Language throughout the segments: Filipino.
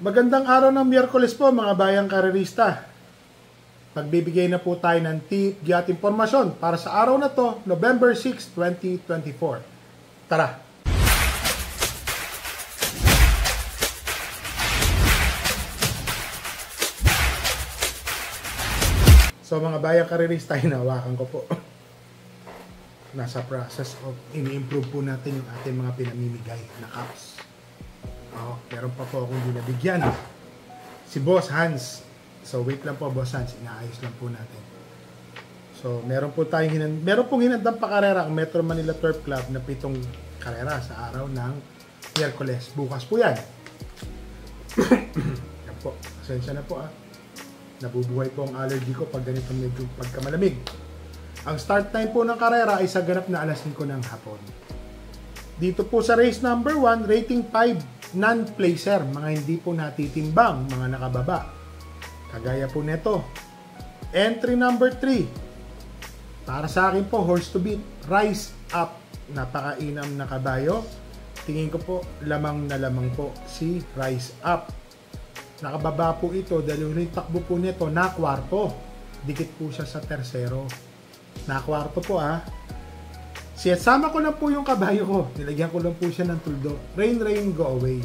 Magandang araw ng Miyerkules po mga bayang karerista. Magbibigay na po tayo ng tip at impormasyon para sa araw na to, November 6, 2024. Tara! So mga bayang karerista, hinawakan ko po. Nasa process of ini-improve po natin yung ating mga pinamimigay na caps. Meron pa po akong binabigyan. Si Boss Hans. So wait lang po Boss Hans, inaayos lang po natin. So meron pong hinandang pakarera ang Metro Manila Turf Club na 7 karera sa araw ng Miyerkules. Bukas po yan. Yan po. Pasensya na po Nabubuhay po ang allergy ko pag ganito medyo pagkamalamig. Ang start time po ng karera ay sa ganap na alas 5 ng hapon. Dito po sa race number 1, rating 5, non-placer, mga hindi po natitimbang, mga nakababa. Kagaya po neto. Entry number 3. Para sa akin po, horse to beat, Rise Up. Napakainam na kabayo. Tingin ko po, lamang na lamang po si Rise Up. Nakababa po ito dahil yung takbo po nito na kwarto. Dikit po siya sa tersero. Na kwarto po Sama ko lang po yung kabayo ko. Nilagyan ko lang po siya ng tuldo. Rain, rain, go away.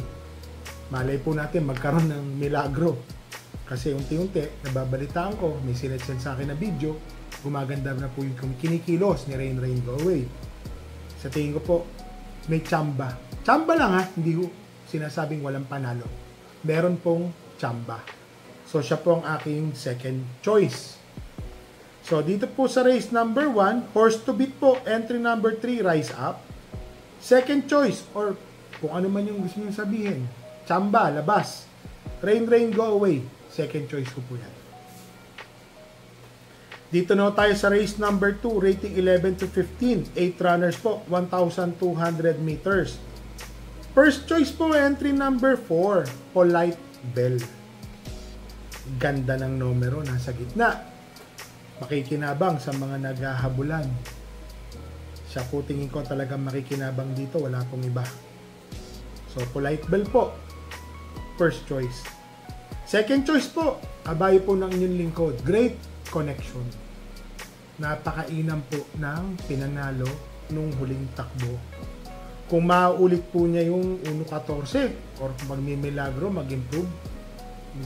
Malay po natin magkaroon ng milagro. Kasi unti-unti, nababalitaan ko, may sinetsend sa akin na video, gumaganda na po yung kinikilos ni Rain, Rain, Go Away. Sa tingin ko po, may tsamba. Tsamba lang hindi ko sinasabing walang panalo. Meron pong tsamba. So siya po ang aking second choice. So, dito po sa race number 1, horse to beat po, entry number 3, Rise Up. Second choice, or kung ano man yung gusto nyo sabihin, tsamba, labas. Rain, rain, go away. Second choice ko po yan. Dito na tayo sa race number 2, rating 11 to 15. 8 runners po, 1,200 meters. First choice po, entry number 4, Polite Bell. Ganda ng numero, nasa gitna. Makikinabang sa mga naghahabulan. Siya po tingin ko talagang makikinabang dito, wala pong iba. So, Polite Bell po, first choice. Second choice po, kabayo po ng inyong lingkod, Great Connection. Napakainam po ng pinanalo nung huling takbo. Kung mauulit po niya yung 1.14 or kung magmimilagro, mag-improve,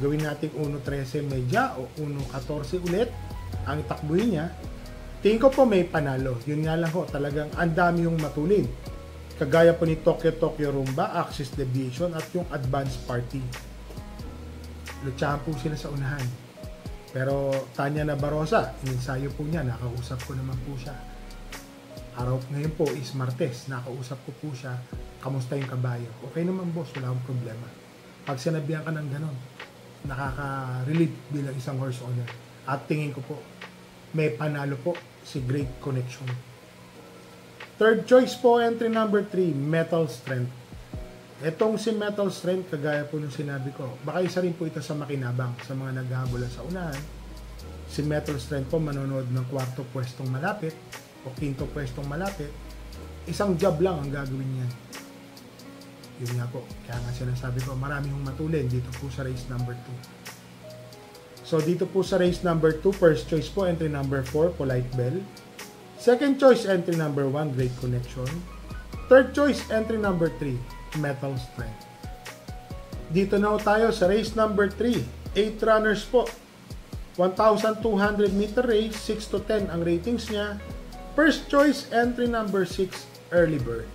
gawin natin 1.13 medya o 1.14 ulit, ang takbuhin niya, tingin ko po may panalo. Yun nga lang ho, talagang ang dami yung matulid. Kagaya po ni Tokyo Rumba, Axis Deviation at yung Advance Party. Lutsahan po sila sa unahan. Pero Tanya Nabarosa, inensayo po niya, nakausap ko naman po siya. Araw ngayon po is Martes, nakausap ko po siya, kamusta yung kabayo? Okay naman boss, wala akong problema. Pag sinabihan ka ng ganon, nakaka-relieve bilang isang horse owner. At tingin ko po, may panalo po si Great Connection. Third choice po, entry number 3, Metal Strength. Etong si Metal Strength, kagaya po nung sinabi ko, baka isa rin po ito sa makinabang sa mga naghahabulan sa unahan. Si Metal Strength po manonood ng 4th pwestong malapit o 5th pwestong malapit. Isang job lang ang gagawin niyan. Yun nga po, kaya nga sinasabi ko, maraming matulin dito po sa race number 2. So, dito po sa race number 2, first choice po, entry number 4, Polite Bell. Second choice, entry number 1, Great Connection. Third choice, entry number 3, Metal Strength. Dito na tayo sa race number 3, 8 runners po. 1,200 meter race, 6 to 10 ang ratings niya. First choice, entry number 6, Early Bird.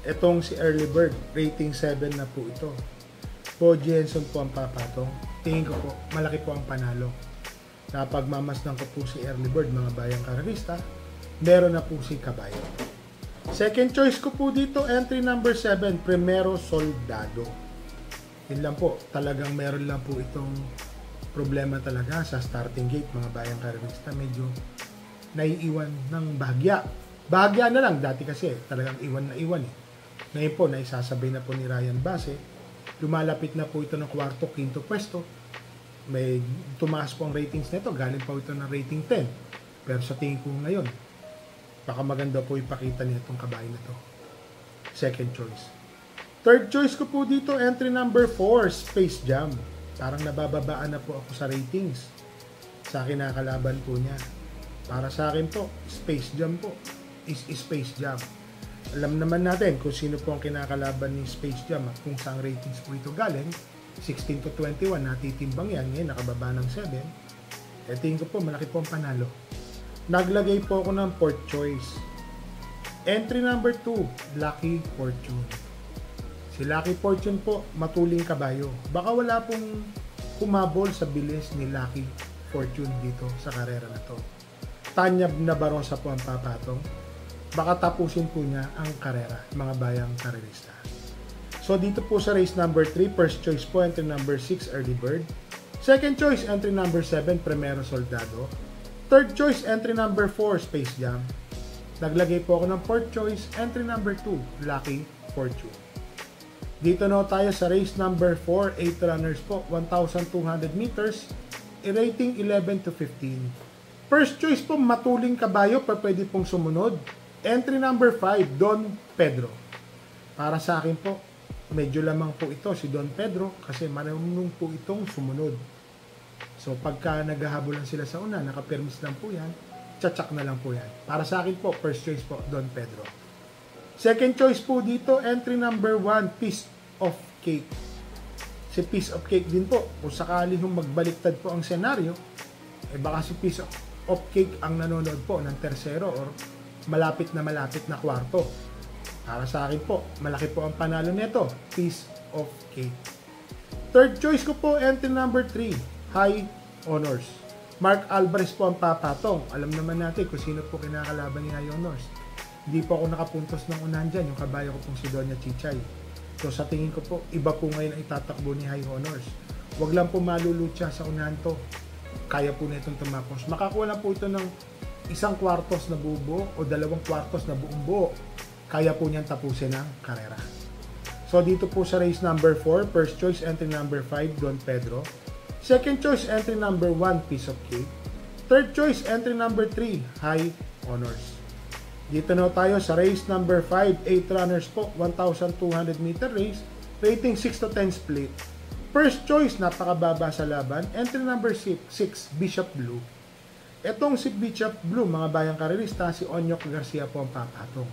Itong si Early Bird, rating 7 na po ito. Po Jenson po ang papatong. Tingin ko po, malaki po ang panalo. Napagmamasdan ko po si Early Bird, mga bayang karerista, meron na po si kabayo. Second choice ko po dito, entry number 7, Primero Soldado. Yun lang po, talagang meron lang po itong problema talaga sa starting gate, mga bayang karerista. Medyo naiiwan ng bahagya. Bahagya na lang, dati kasi talagang iwan na iwan Ngayon po, naisasabay na po ni Ryan Base. Lumalapit na po ito ng 4th, 5th pwesto. May tumaas po ang ratings nito. Galing po ito ng rating 10. Pero sa tingin ko ngayon, baka maganda po ipakita niya itong kabayo na to. Second choice. Third choice ko po dito, entry number 4, Space Jam. Parang nabababaan na po ako sa ratings sa kinakalaban po niya. Para sa akin po, Space Jam po is Space Jam. Alam naman natin kung sino po ang kinakalaban ni Space Jam at kung saan ratings po ito galing. 16 to 21, natitimbang yan. Ngayon, nakababa ng 7. Tingin ko po, malaki po ang panalo. Naglagay po ako ng fourth choice. Entry number 2, Lucky Fortune. Si Lucky Fortune po, matuling kabayo. Baka wala pong humabol sa bilis ni Lucky Fortune dito sa karera na to. Tanyab na Barosa po ang papatong. Baka tapusin po niya ang karera, mga bayang karerista. So dito po sa race number 3, first choice po, entry number 6, Early Bird. Second choice, entry number 7, Primero Soldado. Third choice, entry number 4, Space Jam. Naglagay po ako ng fourth choice, entry number 2, Lucky Fortune. Dito na tayo sa race number 4, 8 runners po, 1,200 meters, rating 11 to 15. First choice po, matuling kabayo, pa pwede pong sumunod. Entry number 5, Don Pedro. Para sa akin po, medyo lamang po ito si Don Pedro kasi marunong po itong sumunod. So pagka naghahabolan sila sa una, nakapermis lang po yan, tsak na lang po yan. Para sa akin po, first choice po, Don Pedro. Second choice po dito, entry number 1, Piece of Cake. Si Piece of Cake din po, kung sakali nung magbaliktad po ang senaryo, baka si Piece of Cake ang nanonood po ng tersero or malapit na kwarto. Para sa akin po, malaki po ang panalo nito, Piece of Cake. Third choice ko po, entry number 3, High Honors. Mark Alvarez po ang papatong. Alam naman natin kung sino po kinakalaban ni High Honors. Hindi po ako nakapuntos ng unahan dyan, yung kabayo ko pong si Doña Chichay. So sa tingin ko po, iba po ngayon ang itatakbo ni High Honors. Huwag lang po malulutya sa unahan to. Kaya po na itong tumapos. Makakuha lang po ito ng isang kwartos na buo o 2 kwartos na buong buo. Kaya po niyang tapusin ang karera. So dito po sa race number 4, first choice entry number 5, Don Pedro. Second choice entry number 1, Piece of Cake. Third choice entry number 3, High Honors. Dito na tayo sa race number 5, 8 runners po, 1,200 meter race, rating 6 to 10 split. First choice, napakababa sa laban, entry number 6, Bishop Blue. Etong si Bishop Blue, mga bayang karerista, si Onyok Garcia po ang papatong.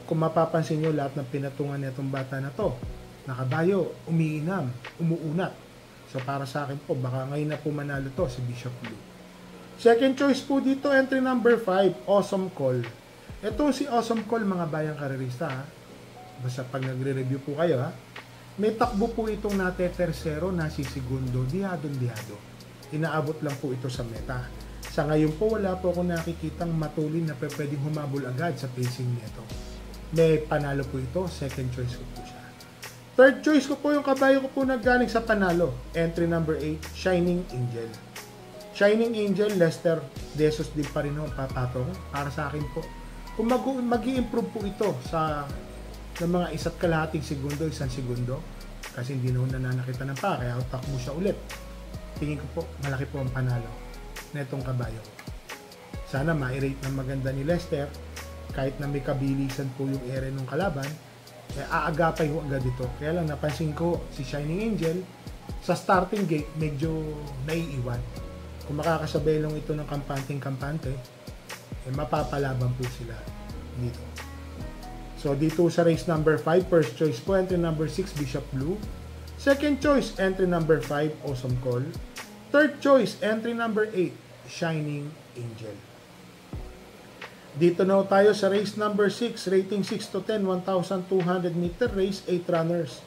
Kung mapapansin nyo, lahat ng pinatungan nitong bata na to, nakabayo, umiinam, umuunat. So para sa akin po, baka ngayon na po manalo to si Bishop Blue. Second choice po dito, entry number 5, Awesome Call. Ito si Awesome Call, mga bayang karerista, ha? Basta pag nagre-review po kayo, ha? May takbo po itong nate-tersero, nasi-segundo, dihadong-dihado. Inaabot lang po ito sa meta. Sa ngayon po, wala po akong nakikitang matulin na pwedeng humabol agad sa pacing nito. May panalo po ito, second choice ko po siya. Third choice ko po yung kabayo ko po naggaling sa panalo. Entry number 8, Shining Angel. Shining Angel, Lester Desos din pa rin ang papatong. Para sa akin po, kung mag-i-improve po ito sa mga 1.5 segundo, 1 segundo, kasi hindi na nananakita ng pa, kaya takbo siya ulit. Tingin ko po, malaki po ang panalo na itong kabayo. Sana ma-rate ng maganda ni Lester, kahit na may kabilisan po yung ere ng kalaban, aagapay ko agad ito. Kaya lang napansin ko si Shining Angel sa starting gate medyo naiiwan. Kung makakasabay lang ito ng kampante, mapapalaban po sila dito. So dito sa race number 5, first choice po, entry number 6, Bishop Blue. Second choice, entry number 5, Awesome Call. Third choice, entry number 8, Shining Angel. Dito na tayo sa race number 6, rating 6 to 10, 1,200 meter race, 8 runners.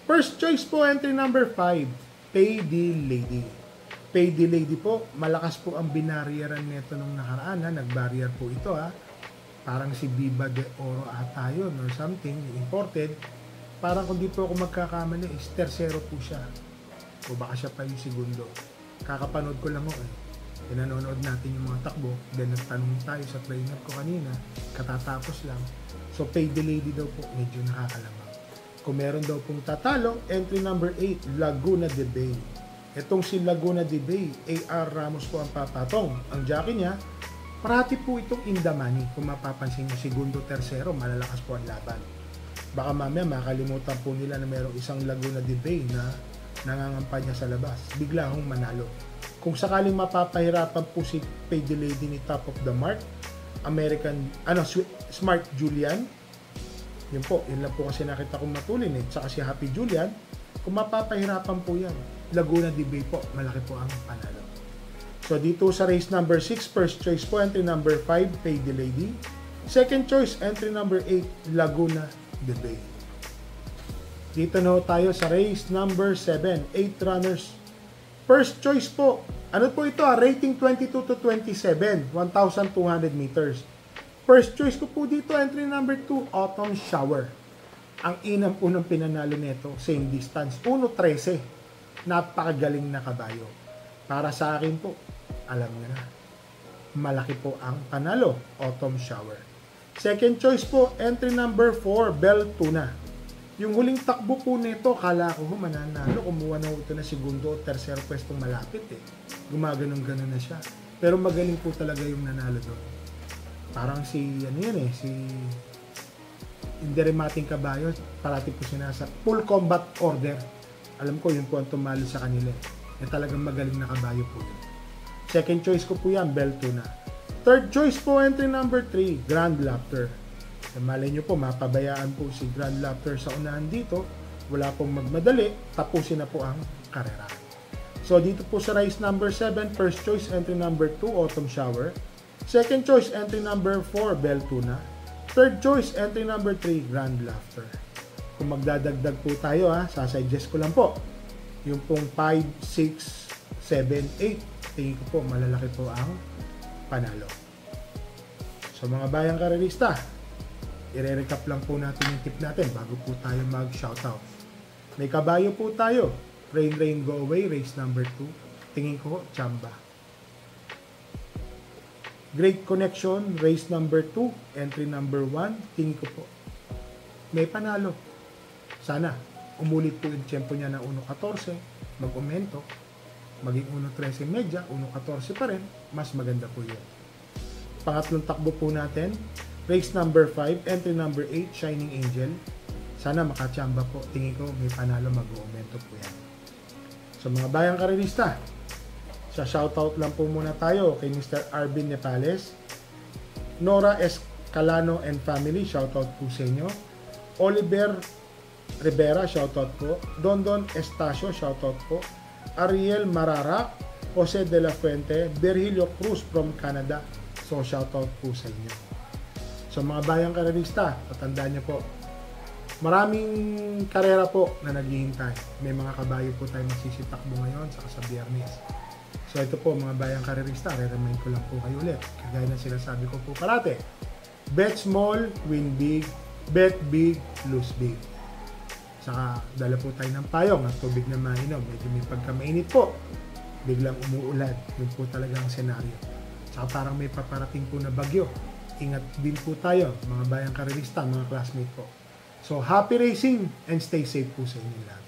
First choice po, entry number 5, Payday Lady. Payday Lady po, malakas po ang binaryeran nito nung nakaraan, nag-barrier po ito, ha. Parang si Viva de Oro ata yun or something, imported. Parang kung di po ako magkakamali, is tersero po siya. O baka siya pa yung segundo. Kakapanood ko lang ako, pinanonood natin yung mga takbo, then nagtanong tayo sa trainer ko kanina, katatapos lang. So Payday Lady daw po, medyo nakakalamang. Kung meron daw pong tatalo, entry number 8, Laguna de Bay. Itong si Laguna de Bay, A.R. Ramos po ang papatong. Ang jockey niya, parati po itong in the money. Kung mapapansin nyo, segundo, tersero, malalakas po ang laban. Baka mamaya makalimutan po nila na mayroong isang Laguna de Bay na nangangampanya sa labas. Bigla hong manalo. Kung sakaling mapapahirapan po si Payday Lady ni Top of the Mark, Smart Julian, yun lang po kasi nakita kong matulin tsaka si Happy Julian, kung mapapahirapan po yan, Laguna de Bay po, malaki po ang panalo. So dito sa race number 6, first choice po, entry number 5, Payday Lady. Second choice, entry number 8, Laguna de Bay. Dito na tayo sa race number 7, 8 runners. First choice po, ano po ito? Rating 22 to 27, 1,200 meters. First choice ko po dito, entry number 2, Autumn Shower. Ang inam po ng pinanalo nito, same distance, 1.13. Napakagaling na kabayo. Para sa akin po, alam nyo na, malaki po ang panalo, Autumn Shower. Second choice po, entry number 4, Bell Tuna. Yung huling takbo po nito, kala ko mananalo, kumuha na ito na segundo o tercero pwestong malapit Gumaganon-ganon na siya. Pero magaling po talaga yung nanalo doon. Parang si Inderemating Kabayo, parati po sinasa full combat order. Alam ko yun po ang tumalo sa kanila. Talagang magaling na kabayo po yun. Second choice ko po yan, Bell Tuna. Third choice po, entry number 3, Grand Laughter. Malay nyo po, mapabayaan po si Grand Laughter sa unahan dito. Wala pong magmadali, tapusin na po ang karera. So dito po sa race number 7, first choice, entry number 2, Autumn Shower. Second choice, entry number 4, Bell Tuna. Third choice, entry number 3, Grand Laughter. Kung magdadagdag po tayo, sasuggest ko lang po. Yung pong 5, 6, 7, 8, tingin ko po malalaki po ang panalo. So mga bayang karerista, i-recap lang po natin yung tip natin bago po tayo mag-shoutout. May kabayo po tayo. Rain Rain Go Away, race number 2. Tingin ko, Chamba. Great Connection, race number 2. Entry number 1. Tingin ko po, may panalo. Sana, umulit po yung tempo niya na 1.14. Mag-umento. Maging 1.13 medya, 1.14 pa rin. Mas maganda po yun. Pangatlong takbo po natin. Race number 5, entry number 8, Shining Angel. Sana makachamba po. Tingin ko may panalo, mag-uumento po yan. So mga bayang karerista, sa shoutout lang po muna tayo kay Mr. Arvin Nepales, Nora Escalano and family, shoutout po sa inyo. Oliver Rivera, shoutout po. Dondon Estacio, shoutout po. Ariel Mararak, Jose de la Fuente, Virgilio Cruz from Canada. So shoutout po sa inyo. So mga bayang karerista, tatandaan nyo po, maraming karera po na naghihintay. May mga kabayo po tayo masisitakbo ngayon sa Biyernes. So ito po mga bayang karerista, re-remind ko lang po kayo ulit. Kagaya na sinasabi ko po parate, bet small, win big, bet big, lose big. Saka dala po tayo ng payong at tubig na mainom. Medyo may pagkamainit po, biglang umuulan. Yun po talagang senaryo. Saka parang may paparating po na bagyo. Ingat din po tayo, mga bayang karerista, mga classmate po. So, happy racing and stay safe po sa inyo lahat.